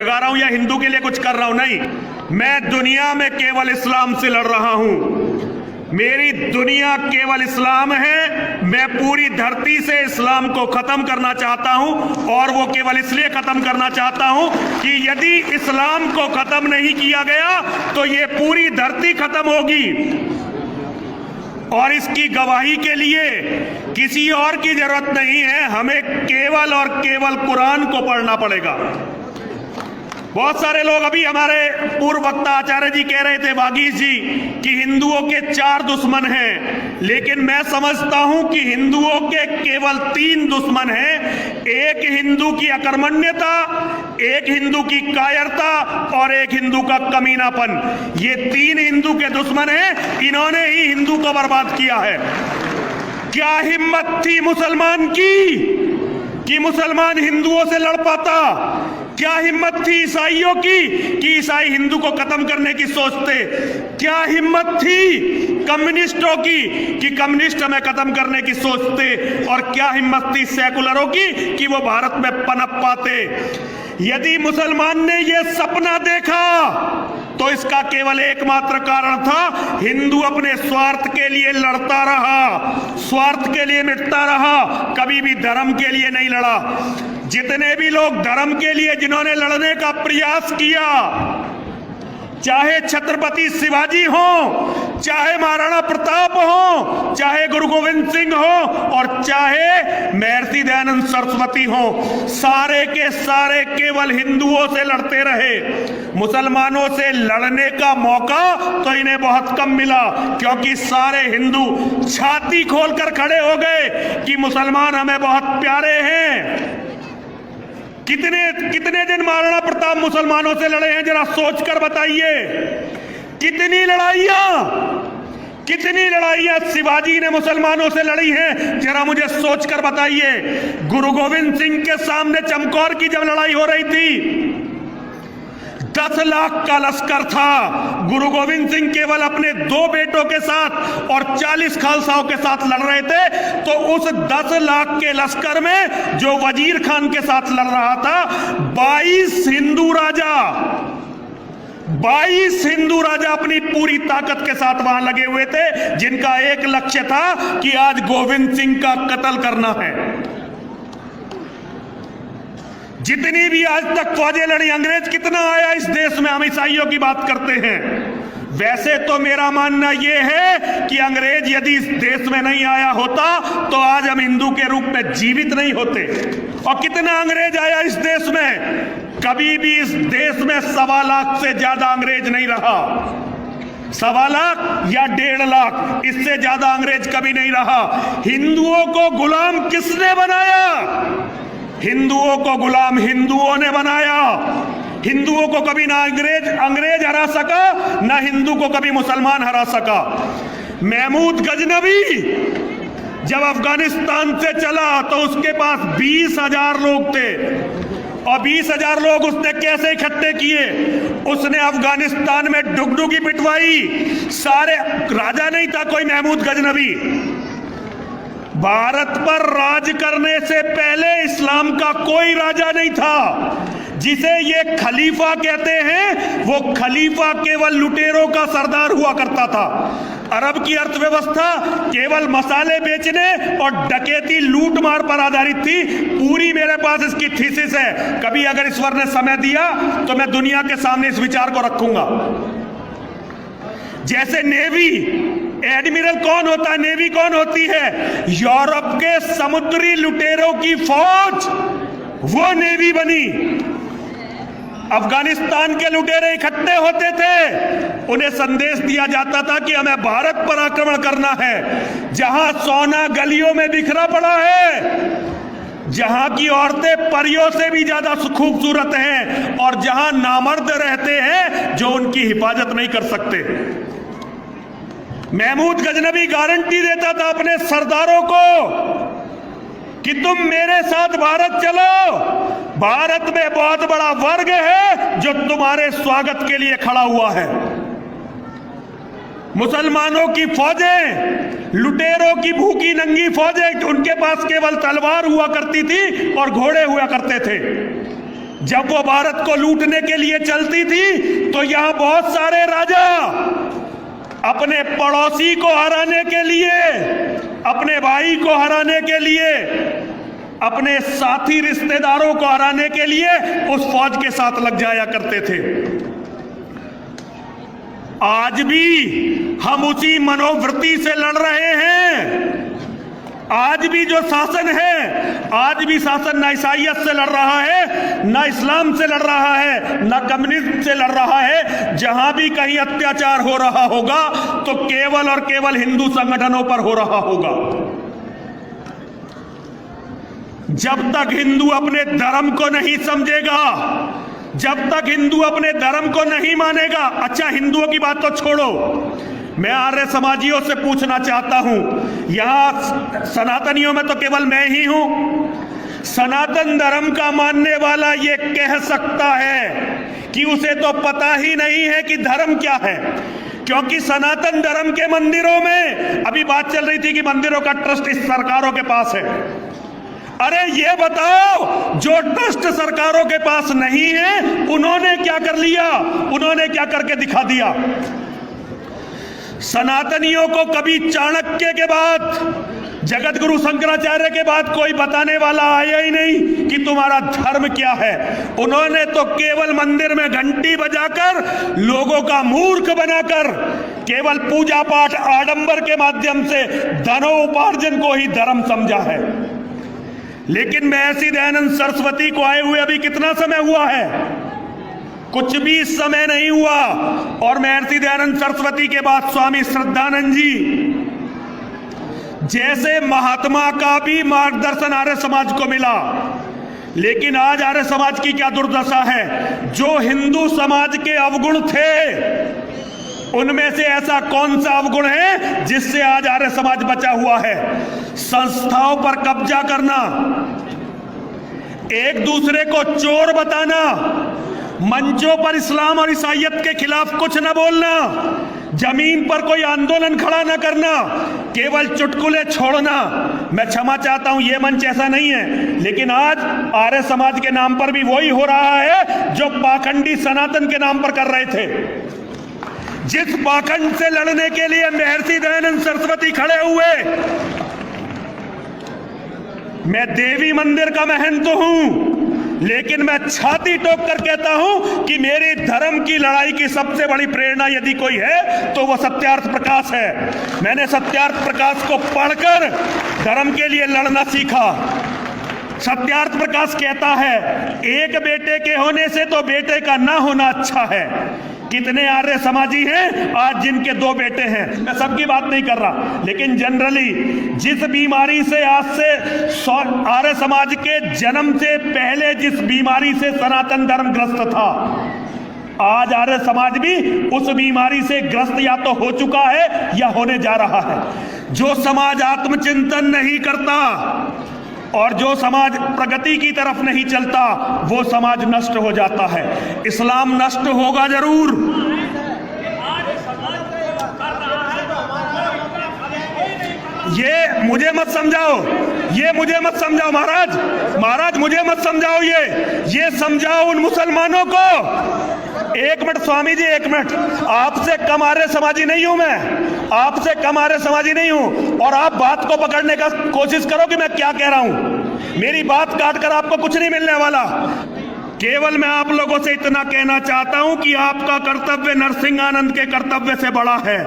लगा रहा हूं या हिंदू के लिए कुछ कर रहा हूं, नहीं। मैं दुनिया में केवल इस्लाम से लड़ रहा हूं। मेरी दुनिया केवल इस्लाम है। मैं पूरी धरती से इस्लाम को खत्म करना चाहता हूं, और वो केवल इसलिए खत्म करना चाहता हूं कि यदि इस्लाम को खत्म नहीं किया गया तो ये पूरी धरती खत्म होगी। और इसकी गवाही के लिए किसी और की जरूरत नहीं है, हमें केवल और केवल कुरान को पढ़ना पड़ेगा। बहुत सारे लोग, अभी हमारे पूर्व वक्ता आचार्य जी कह रहे थे, वागीश जी, कि हिंदुओं के 4 दुश्मन हैं, लेकिन मैं समझता हूं कि हिंदुओं के केवल 3 दुश्मन हैं। एक हिंदू की अकर्मण्यता, एक हिंदू की कायरता और एक हिंदू का कमीनापन। ये 3 हिंदू के दुश्मन हैं। इन्होंने ही हिंदू को बर्बाद किया है। क्या हिम्मत थी मुसलमान की कि मुसलमान हिंदुओं से लड़ पाता? क्या हिम्मत थी ईसाइयों की कि ईसाई हिंदू को खत्म करने की सोचते? क्या हिम्मत थी कम्युनिस्टों की कि कम्युनिस्ट हमें खत्म करने की सोचते? और क्या हिम्मत थी सेकुलरों की कि वो भारत में पनप पाते? यदि मुसलमान ने ये सपना देखा तो इसका केवल एकमात्र कारण था, हिंदू अपने स्वार्थ के लिए लड़ता रहा, स्वार्थ के लिए मिटता रहा, कभी भी धर्म के लिए नहीं लड़ा। जितने भी लोग धर्म के लिए जिन्होंने लड़ने का प्रयास किया, चाहे छत्रपति शिवाजी हो, चाहे महाराणा प्रताप हो, चाहे गुरु गोविंद सिंह हो, और चाहे महर्षि दयानंद सरस्वती हो, सारे के सारे केवल हिंदुओं से लड़ते रहे। मुसलमानों से लड़ने का मौका तो इन्हें बहुत कम मिला, क्योंकि सारे हिंदू छाती खोलकर खड़े हो गए कि मुसलमान हमें बहुत प्यारे हैं। कितने दिन महाराणा प्रताप मुसलमानों से लड़े हैं, जरा सोचकर बताइए। कितनी लड़ाइयां शिवाजी ने मुसलमानों से लड़ी हैं, जरा मुझे सोचकर बताइए। गुरु गोविंद सिंह के सामने चमकौर की जब लड़ाई हो रही थी, 10 लाख का लश्कर था। गुरु गोविंद सिंह केवल अपने 2 बेटों के साथ और 40 खालसाओं के साथ लड़ रहे थे, तो उस 10 लाख के लश्कर में जो वजीर खान के साथ लड़ रहा था, 22 हिंदू राजा अपनी पूरी ताकत के साथ वहां लगे हुए थे, जिनका एक लक्ष्य था कि आज गोविंद सिंह का कत्ल करना है। जितनी भी आज तक फौजें लड़ी, अंग्रेज कितना आया इस देश में, हम ईसाइयों की बात करते हैं। वैसे तो मेरा मानना यह है कि अंग्रेज यदि इस देश में नहीं आया होता तो आज हम हिंदू के रूप में जीवित नहीं होते। और कितना अंग्रेज आया इस देश में? कभी भी इस देश में 1.25 लाख से ज्यादा अंग्रेज नहीं रहा। 1.25 लाख या 1.5 लाख, इससे ज्यादा अंग्रेज कभी नहीं रहा। हिंदुओं को गुलाम किसने बनाया? हिंदुओं को गुलाम हिंदुओं ने बनाया। हिंदुओं को कभी ना अंग्रेज हरा सका, ना हिंदू को कभी मुसलमान हरा सका। महमूद गजनवी जब अफगानिस्तान से चला तो उसके पास 20,000 लोग थे, और 20,000 लोग उसने कैसे इकट्ठे किए? उसने अफगानिस्तान में डुगडुगी पिटवाई। सारे राजा नहीं था कोई महमूद गजनवी। भारत पर राज करने से पहले इस्लाम का कोई राजा नहीं था। जिसे ये खलीफा कहते हैं, वो खलीफा केवल लुटेरों का सरदार हुआ करता था। अरब की अर्थव्यवस्था केवल मसाले बेचने और डकैती लूटमार पर आधारित थी। पूरी मेरे पास इसकी थीसिस है, कभी अगर ईश्वर ने समय दिया तो मैं दुनिया के सामने इस विचार को रखूंगा। जैसे नेवी, एडमिरल कौन होता है, नेवी कौन होती है? यूरोप के समुद्री लुटेरों की फौज, वो नेवी बनी। अफगानिस्तान के लुटेरे इकट्ठे होते थे, उन्हें संदेश दिया जाता था कि हमें भारत पर आक्रमण करना है। जहां सोना गलियों में बिखरा पड़ा है, जहां की औरतें परियों से भी ज्यादा खूबसूरत हैं, और जहां नामर्द रहते हैं जो उनकी हिफाजत नहीं कर सकते। महमूद गजनवी गारंटी देता था अपने सरदारों को कि तुम मेरे साथ भारत चलो, भारत में बहुत बड़ा वर्ग है जो तुम्हारे स्वागत के लिए खड़ा हुआ है। मुसलमानों की फौजें, लुटेरों की भूखी नंगी फौजें, उनके पास केवल तलवार हुआ करती थी और घोड़े हुआ करते थे। जब वो भारत को लूटने के लिए चलती थी तो यहां बहुत सारे राजा अपने पड़ोसी को हराने के लिए, अपने भाई को हराने के लिए, अपने साथी रिश्तेदारों को हराने के लिए उस फौज के साथ लग जाया करते थे। आज भी हम उसी मनोवृत्ति से लड़ रहे हैं। आज भी जो शासन है, आज भी शासन ना ईसाइयत से लड़ रहा है, ना इस्लाम से लड़ रहा है, ना कम्युनिज्म से लड़ रहा है। जहां भी कहीं अत्याचार हो रहा होगा तो केवल और केवल हिंदू संगठनों पर हो रहा होगा। जब तक हिंदू अपने धर्म को नहीं समझेगा, जब तक हिंदू अपने धर्म को नहीं मानेगा। अच्छा, हिंदुओं की बात तो छोड़ो, मैं आर्य समाजियों से पूछना चाहता हूं, यहां सनातनियों में तो केवल मैं ही हूं। सनातन धर्म का मानने वाला ये कह सकता है कि उसे तो पता ही नहीं है कि धर्म क्या है, क्योंकि सनातन धर्म के मंदिरों में अभी बात चल रही थी कि मंदिरों का ट्रस्ट इस सरकारों के पास है। अरे ये बताओ, जो ट्रस्ट सरकारों के पास नहीं है उन्होंने क्या कर लिया, उन्होंने क्या करके दिखा दिया। सनातनियों को कभी चाणक्य के बाद, जगत गुरु शंकराचार्य के बाद कोई बताने वाला आया ही नहीं कि तुम्हारा धर्म क्या है। उन्होंने तो केवल मंदिर में घंटी बजाकर लोगों का मूर्ख बनाकर केवल पूजा पाठ आडंबर के माध्यम से धनोपार्जन को ही धर्म समझा है। लेकिन महर्षि दयानंद सरस्वती को आए हुए अभी कितना समय हुआ है? कुछ भी समय नहीं हुआ। और महर्षि दयानंद सरस्वती के बाद स्वामी श्रद्धानंद जी जैसे महात्मा का भी मार्गदर्शन आर्य समाज को मिला। लेकिन आज आर्य समाज की क्या दुर्दशा है, जो हिंदू समाज के अवगुण थे उनमें से ऐसा कौन सा अवगुण है जिससे आज आर्य समाज बचा हुआ है? संस्थाओं पर कब्जा करना, एक दूसरे को चोर बताना, मंचों पर इस्लाम और ईसाइयत के खिलाफ कुछ न बोलना, जमीन पर कोई आंदोलन खड़ा न करना, केवल चुटकुले छोड़ना। मैं क्षमा चाहता हूं, यह मंच ऐसा नहीं है, लेकिन आज आर्य समाज के नाम पर भी वही हो रहा है जो पाखंडी सनातन के नाम पर कर रहे थे। जिस पाखंड से लड़ने के लिए महर्षि दयानंद सरस्वती खड़े हुए, मैं देवी मंदिर का महंत हूं, लेकिन मैं छाती ठोक कर कहता हूं कि मेरी धर्म की लड़ाई की सबसे बड़ी प्रेरणा यदि कोई है तो वह सत्यार्थ प्रकाश है। मैंने सत्यार्थ प्रकाश को पढ़कर धर्म के लिए लड़ना सीखा। सत्यार्थ प्रकाश कहता है, एक बेटे के होने से तो बेटे का ना होना अच्छा है। कितने आर्य समाजी हैं आज जिनके 2 बेटे हैं? मैं सबकी बात नहीं कर रहा, लेकिन जनरली जिस बीमारी से आज से आर्य समाज के जन्म से पहले जिस बीमारी से सनातन धर्म ग्रस्त था, आज आर्य समाज भी उस बीमारी से ग्रस्त या तो हो चुका है या होने जा रहा है। जो समाज आत्मचिंतन नहीं करता और जो समाज प्रगति की तरफ नहीं चलता, वो समाज नष्ट हो जाता है। इस्लाम नष्ट होगा जरूर। ये मुझे मत समझाओ, ये मुझे मत समझाओ महाराज मुझे मत समझाओ। ये समझाओ उन मुसलमानों को। एक मिनट स्वामी जी, एक मिनट। आपसे कम आर्य समाजी नहीं हूं मैं, आपसे कम आर्य समाजी नहीं हूं। और आप बात को पकड़ने का कोशिश करो कि मैं क्या कह रहा हूं। मेरी बात काटकर आपको कुछ नहीं मिलने वाला। केवल मैं आप लोगों से इतना कहना चाहता हूं कि आपका कर्तव्य नरसिंहानंद के कर्तव्य से बड़ा है।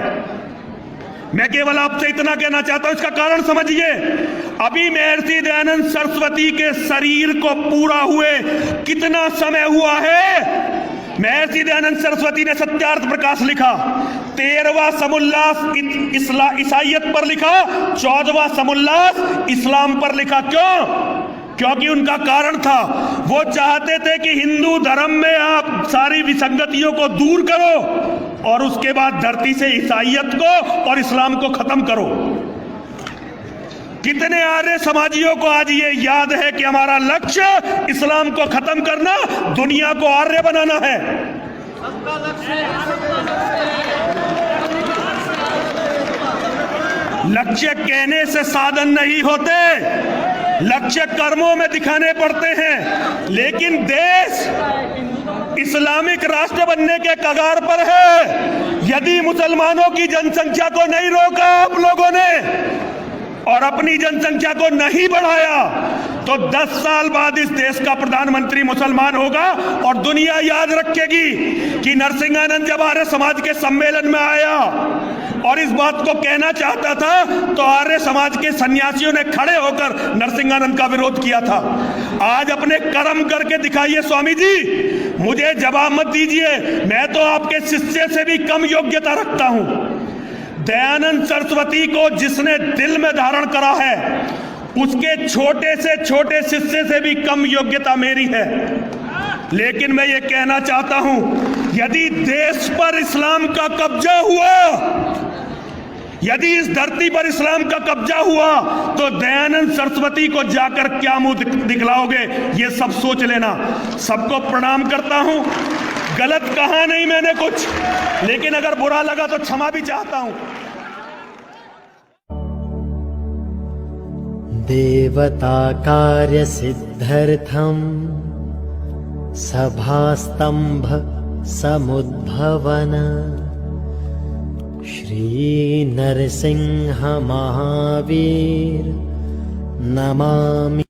मैं केवल आपसे इतना कहना चाहता हूं। इसका कारण समझिए, अभी महर्षि दयानंद सरस्वती के शरीर को पूरा हुए कितना समय हुआ है? महर्षि दयानंद सरस्वती ने सत्यार्थ प्रकाश लिखा, 13वां समुल्लास ईसाइयत पर लिखा, 14वां समुल्लास इस्लाम पर लिखा। क्यों? क्योंकि उनका कारण था, वो चाहते थे कि हिंदू धर्म में आप सारी विसंगतियों को दूर करो और उसके बाद धरती से ईसाइयत को और इस्लाम को खत्म करो। कितने आर्य समाजियों को आज ये याद है कि हमारा लक्ष्य इस्लाम को खत्म करना, दुनिया को आर्य बनाना है। लक्ष्य कहने से साधन नहीं होते, लक्ष्य कर्मों में दिखाने पड़ते हैं, लेकिन देश इस्लामिक राष्ट्र बनने के कगार पर है। यदि मुसलमानों की जनसंख्या को नहीं रोका आप लोगों ने और अपनी जनसंख्या को नहीं बढ़ाया, तो 10 साल बाद इस देश का प्रधानमंत्री मुसलमान होगा और दुनिया याद रखेगी कि नरसिंहानंद जब आर्य समाज के सम्मेलन में आया और इस बात को कहना चाहता था, तो आर्य समाज के सन्यासियों ने खड़े होकर नरसिंहानंद का विरोध किया था। आज अपने कर्म करके दिखाइए स्वामी जी, मुझे जवाब मत दीजिए, मैं तो आपके शिष्य से भी कम योग्यता रखता हूं। दयानंद सरस्वती को जिसने दिल में धारण करा है, उसके छोटे से छोटे शिष्य से भी कम योग्यता मेरी है। लेकिन मैं ये कहना चाहता हूं, यदि देश पर इस्लाम का कब्जा हुआ, यदि इस धरती पर इस्लाम का कब्जा हुआ, तो दयानंद सरस्वती को जाकर क्या मुंह दिखलाओगे, ये सब सोच लेना। सबको प्रणाम करता हूं, गलत कहा नहीं मैंने कुछ, लेकिन अगर बुरा लगा तो क्षमा भी चाहता हूं। देवता कार्य सिद्धर्थम सभास्तंभ समुद्भवन श्री नरसिंह महावीर नमामि।